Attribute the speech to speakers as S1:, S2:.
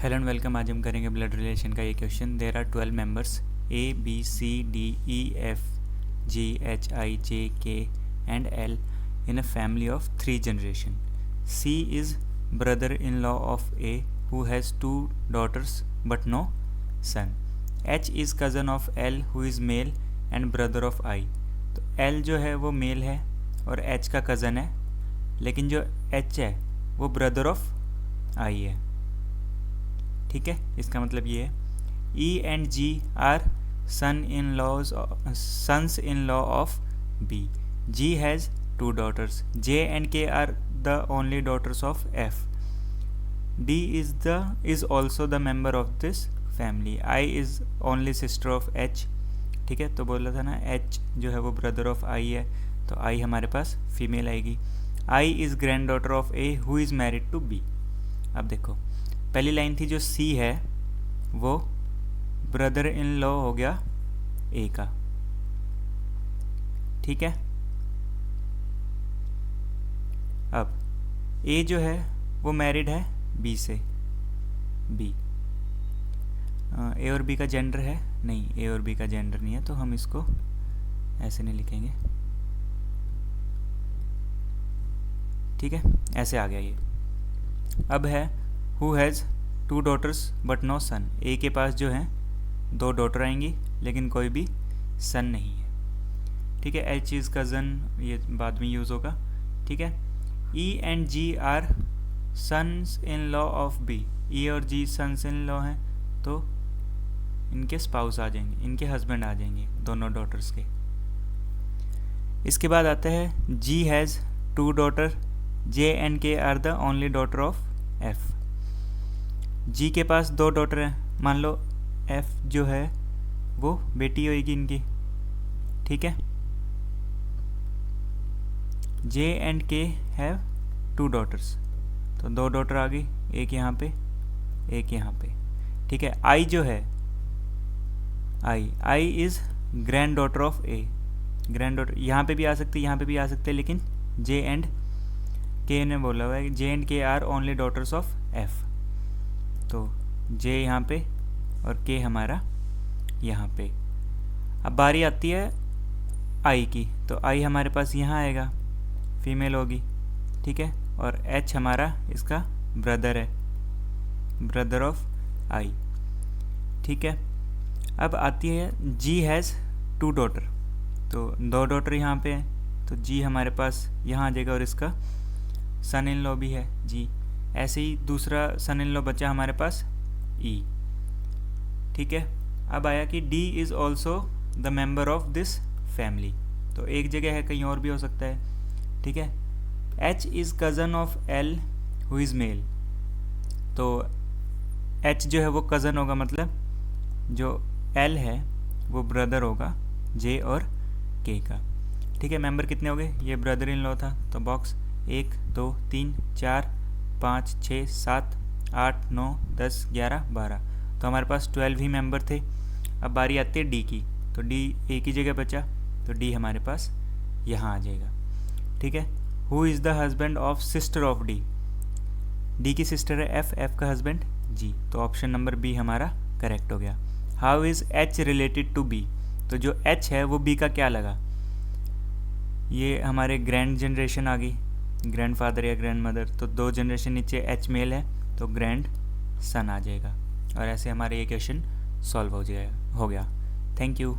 S1: Hello and welcome. आज हम करेंगे ब्लड रिलेशन का ये question. There are 12 members A B C D E F G H I J K and L in a family of 3 generation. C is brother-in-law of A who has 2 daughters but no son. H is cousin of L who is male and brother of I. तो L जो है वो mail है और H का cousin है, लेकिन जो H है वो ब्रदर ऑफ I है. ठीक है, इसका मतलब ये है E and G are sons in law of B. G has 2 daughters. J and K are the only daughters of F. D is also the member of this family. I is only sister of H. ठीक है, तो बोला था ना H जो है वो brother of I है, तो I हमारे पास फीमेल आएगी. I is grand daughter of A who is married to B. अब देखो, पहली लाइन थी जो C है वो ब्रदर इन लॉ हो गया A का. ठीक है, अब A जो है वो मैरिड है B से. B A और B का जेंडर है नहीं, A और B का जेंडर नहीं है, तो हम इसको ऐसे नहीं लिखेंगे. ठीक है, ऐसे आ गया ये. अब है who has 2 daughters but no son. A के पास जो है 2 डॉटर आएंगी लेकिन कोई भी सन नहीं है. ठीक है, H इज़ कज़न, ये बाद में यूज़ होगा. ठीक है, E and G are sons in law of B. E और G सन्स इन लॉ हैं, तो इनके स्पाउस आ जाएंगे, इनके हस्बैंड आ जाएंगे दोनों डॉटर्स के. इसके बाद आता है G has 2 daughter. J and K are the only daughter of F. G के पास 2 डॉटर हैं, मान लो F जो है वो बेटी होगी इनकी. ठीक है, J and K have 2 daughters, तो 2 डॉटर आ गई, एक यहाँ पे एक यहाँ पे. ठीक है, I जो है I is grand daughter of A. Grand daughter यहाँ पे भी आ सकती है, यहाँ पे भी आ सकते हैं, लेकिन J एंड K ने बोला हुआ है J and K are only daughters of F. तो J यहाँ पे और K हमारा यहाँ पे. अब बारी आती है I की, तो I हमारे पास यहाँ आएगा, फीमेल होगी. ठीक है, और H हमारा इसका ब्रदर है, ब्रदर ऑफ I. ठीक है, अब आती है G हैज़ 2 daughter. तो 2 डॉटर यहाँ पे है, तो G हमारे पास यहाँ आ जाएगा और इसका सन इन लॉ भी है G. ऐसे ही दूसरा सन इन लॉ बचा हमारे पास E. ठीक है, अब आया कि D is also the member of this family. तो एक जगह है, कहीं और भी हो सकता है. ठीक है, H is cousin of L who is male. तो H जो है वो कज़न होगा, मतलब जो L है वो ब्रदर होगा J और K का. ठीक है, मेंबर कितने हो गए, ये ब्रदर इन लॉ था, तो बॉक्स 1 2 3 4 5 6 7 8 9 10 11 12, तो हमारे पास 12 ही मेंबर थे. अब बारी आती है D की, तो D एक ही जगह बचा, तो D हमारे पास यहाँ आ जाएगा. ठीक है, who is the husband of sister of D. D की सिस्टर है F का हस्बैंड G, तो ऑप्शन नंबर B हमारा करेक्ट हो गया. How is H related to B. तो जो H है वो B का क्या लगा, ये हमारे ग्रैंड जनरेशन आ गई, ग्रैंड फादर या ग्रैंड मदर, तो 2 जनरेशन नीचे H मेल है, तो ग्रैंड सन आ जाएगा. और ऐसे हमारे ये क्वेश्चन सॉल्व हो गया. Thank you.